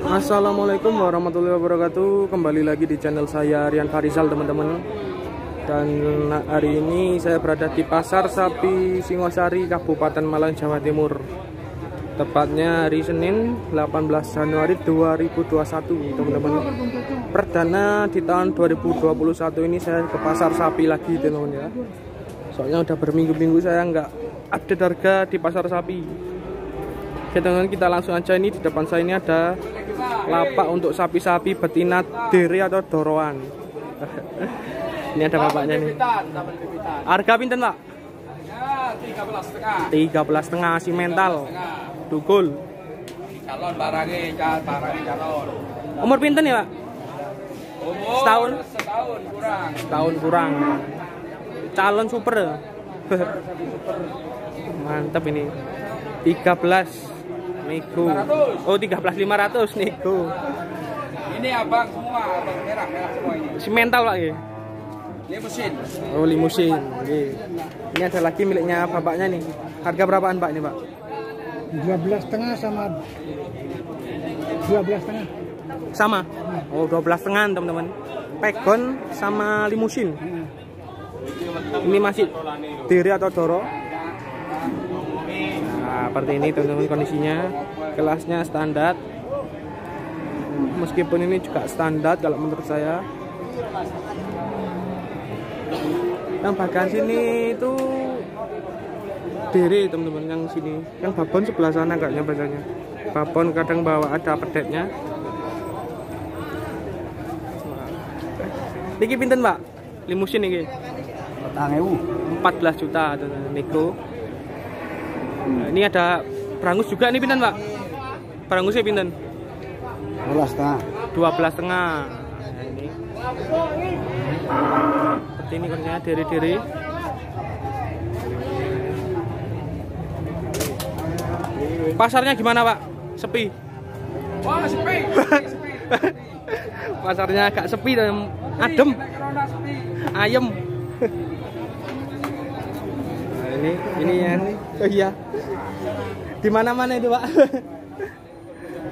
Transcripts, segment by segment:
Assalamualaikum warahmatullahi wabarakatuh. Kembali lagi di channel saya Rian Farizal, teman-teman. Dan hari ini saya berada di Pasar Sapi Singosari, Kabupaten Malang, Jawa Timur. Tepatnya hari Senin 18 Januari 2021, teman-teman. Perdana di tahun 2021 ini saya ke pasar sapi lagi, teman-teman ya. Soalnya udah berminggu-minggu saya nggak update harga di pasar sapi. Oke, teman-teman, kita langsung aja. Ini di depan saya ini ada lapak untuk sapi-sapi betina dere atau doroan. Ini ada bapaknya nih. Harga pinten, Pak? Ya, 13,5 simental. Dukul. Calon barangnya calon. Umur pinten ya, Pak? Umur Setahun kurang. Setahun kurang. Calon super. Mantap ini. 13 nego. Oh, 13.500 nego. Ini abang semua, abang merah semua ini. Simental, Pak ya? Limusin. Oh, limusin. Ini ada lagi miliknya bapaknya nih. Harga berapaan, Pak, ini, Pak? 12,5 sama 12,5. Sama. Oh, 12,5, teman-teman. Pegon sama limusin. Ini masih diri atau doro. Nah, seperti ini, teman-teman, kondisinya. Kelasnya standar. Meskipun ini juga standar kalau menurut saya. Yang bagian sini itu diri, teman-teman, yang sini. Yang babon sebelah sana kayaknya biasanya. Babon kadang bawa ada pedetnya. Niki pinten, Pak? Limusin niki. 14 juta nego. Nah, ini ada berangus juga nih, pinten, Pak? Berangusnya pinten? 12,5. Nah, ini. Seperti ini kondisinya diri-diri. Pasarnya gimana, Pak? Sepi? Wah, sepi. Pasarnya agak sepi dan adem. Ayem. Nah, ini ya. Oh iya. Di mana-mana itu, Pak.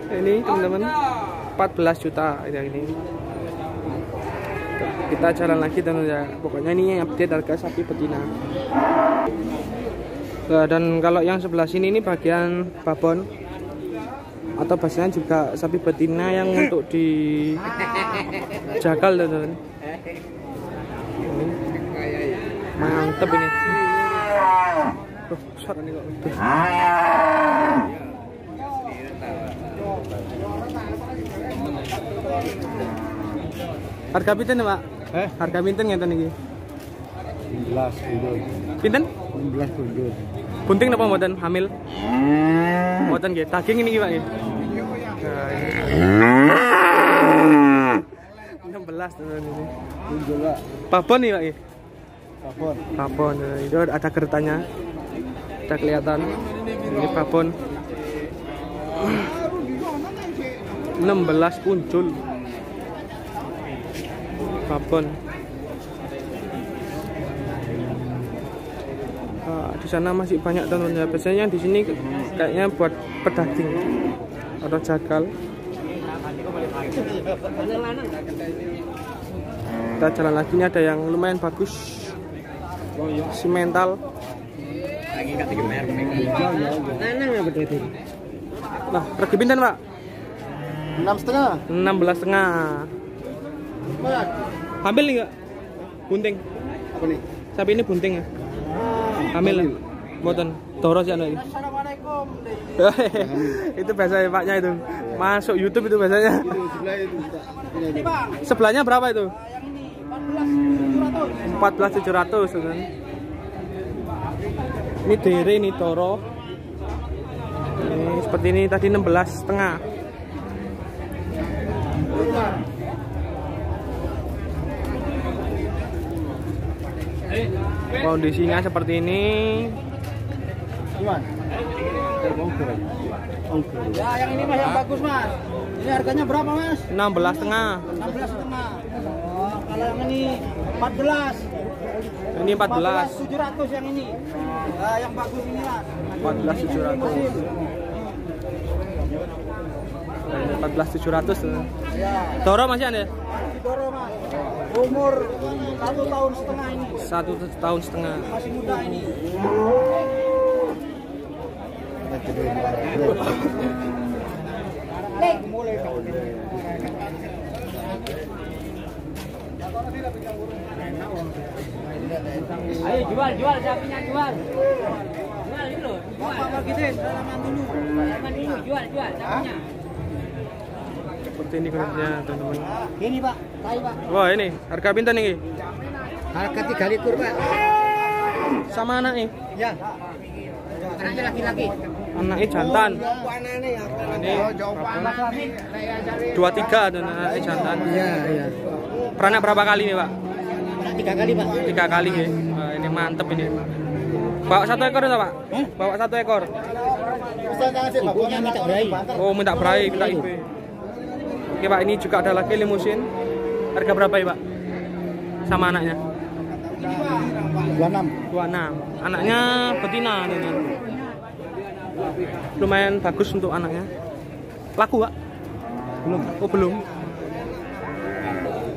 Ini, teman-teman. 14 juta ini. Kita jalan lagi, teman-teman ya. Pokoknya ini update harga sapi betina. Nah, dan kalau yang sebelah sini ini bagian babon atau biasanya juga sapi betina yang untuk dijagal, teman-teman. Mantep ini. Suara nih kok. Harga pinten, Pak? Harga pinten ngeten iki? 16 bundur. Pinten? 16 bundur. Bunting napa mboten hamil? Mboten nggih. Daging ini, Pak, nggih. 16, teman ini. Bundur, Pak. Babon nih, Pak, nggih. Babon. Babon. Itu ada geretanya. Ada kelihatan. Ini babon. 16 punjul. Babon. Di sana masih banyak, teman-teman ya. Biasanya di sini kayaknya buat pedaging atau jagal. Kita jalan lagi, ini ada yang lumayan bagus. Simental. Nah, pergi pinten, Pak? 6,5. 16,5. Hamil nih enggak? Bunting. Apa nih? Sapi ini bunting ya? Hamil. Mboten. Doro sih anak ini. Assalamualaikum. Itu biasanya Paknya itu. Masuk YouTube itu biasanya. Sebelahnya berapa itu? Yang ini 14.700, kan. Ini dere, ini toro. Ini seperti ini tadi 16,5. Kondisinya seperti ini. Gimana? Ya, yang ini Mas yang bagus, Mas. Ini harganya berapa, Mas? 16,5. 16,5. Oh, kalau yang ini 14. Ini 14. 14.700 yang ini. Nah, yang bagus ini, Mas. 14.700. 14.700 tuh. Ya. Doro masih ada? Doro mas. Umur 1 tahun setengah ini. 1 tahun setengah. Masih muda ini. Ayo jual sapinya jual. Jual dulu. Bapak gitu, salaman dulu. Salaman dulu jual sapinya. Seperti ini kondisinya teman-teman. Ini pak, tai pak. Wah ini harga pinten nih? Harga 3 likur pak. Sama anak nih? Ya. Anaknya laki-laki. Anaknya jantan. Ini 23 dan anaknya jantan. Iya, iya. Beranak berapa kali nih pak? 3 kali pak. 3 kali ya. Wah, ini mantep ini. Bawa 1 ekor itu pak? Bawa 1 ekor. Ibunya minta berai. Oh minta berai, minta IP. Oke pak, ini juga ada lagi limusin. Harga berapa ya pak? Sama anaknya? 26. Anaknya betina ini. Lumayan bagus untuk anaknya. Laku pak? Belum. Oh belum.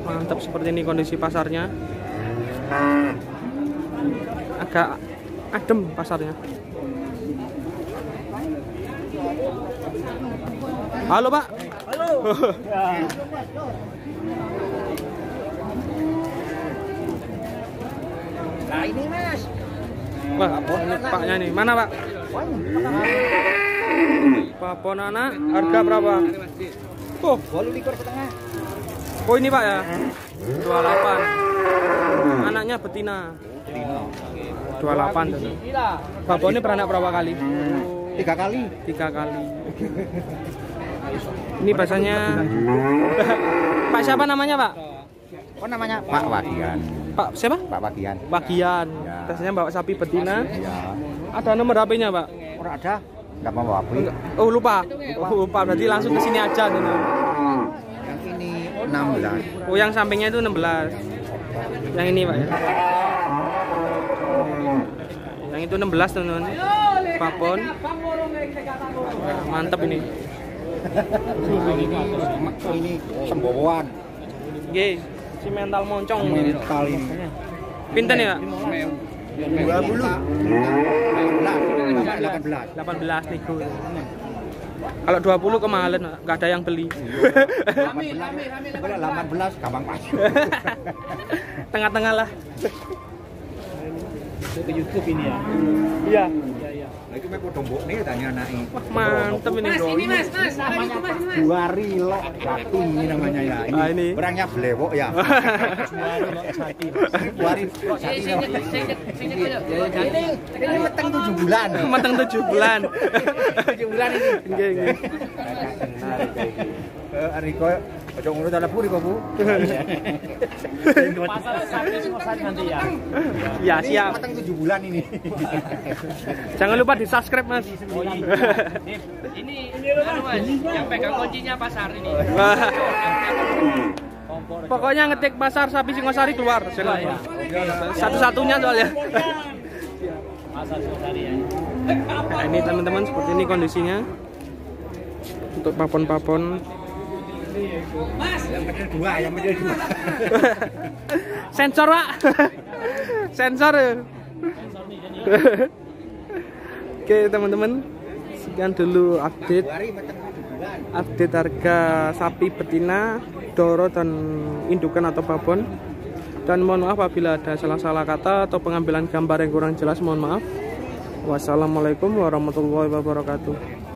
Mantap, seperti ini kondisi pasarnya. Agak adem pasarnya. Halo pak. Halo. Nah ini mas. Wah, ini paknya nih. Mana pak? Papon anak, harga berapa? Oh, 8 likur setengah. oh ini pak ya? 28. Anaknya betina. 28 tuh. Babonnya beranak berapa kali? 3 kali. 3 kali. Ini bahasanya Pak siapa namanya pak? Oh namanya Pak Wagian. Pak siapa? Pak Wagian. Bagian. Ya. Biasanya bawa sapi betina. Ya. Ada nomor HP-nya pak? Orang ada. Enggak mau apa. Oh lupa. Oh, lupa, berarti langsung ke sini aja tuh. Yang ini 16. Oh yang sampingnya itu 16. Yang ini pak ya? Yang itu 16 teman-teman. Papon. Nah, mantap ini. Ini semboan. Oke, si mental moncong ini. Mental ini. Pinten ya? 20. 18. 18 nego. Kalau 20 kemahalan, nggak ada yang beli. 18 gampang pas. Tengah-tengah lah. Ke YouTube ini ya. Iya. Nah itu mau dombok nih tanya anaknya. Wah, mantep ini. Mas, ini mas, namanya mas. Juari lok jati ini namanya ya. Ini, ini. Orangnya belewok ya. Juari lok jati. Juari lok jati. Ini meteng 7 bulan. Matang 7 bulan. 7 bulan ini. Nggih. Riko ojo ngono ta Bu Riko Bu. Pasar sapi Singosari nanti ya. Ya, siap. Meteng 7 bulan ini. Jangan lupa di-subscribe, Mas. Ini mas, yang pegang kuncinya pasar ini. Pokoknya ngetik pasar sapi Singosari keluar. Satu-satunya soalnya. Pasar Singosari ya. Nah, ini teman-teman seperti ini kondisinya. Untuk papon-papon. Mas, Yang bener 2, yang bener 2. Sensor, Pak. Sensor. Oke, teman-teman. Sekian dulu update harga sapi betina, doro dan indukan atau babon. Dan mohon maaf apabila ada salah-salah kata atau pengambilan gambar yang kurang jelas, mohon maaf. Wassalamualaikum warahmatullahi wabarakatuh.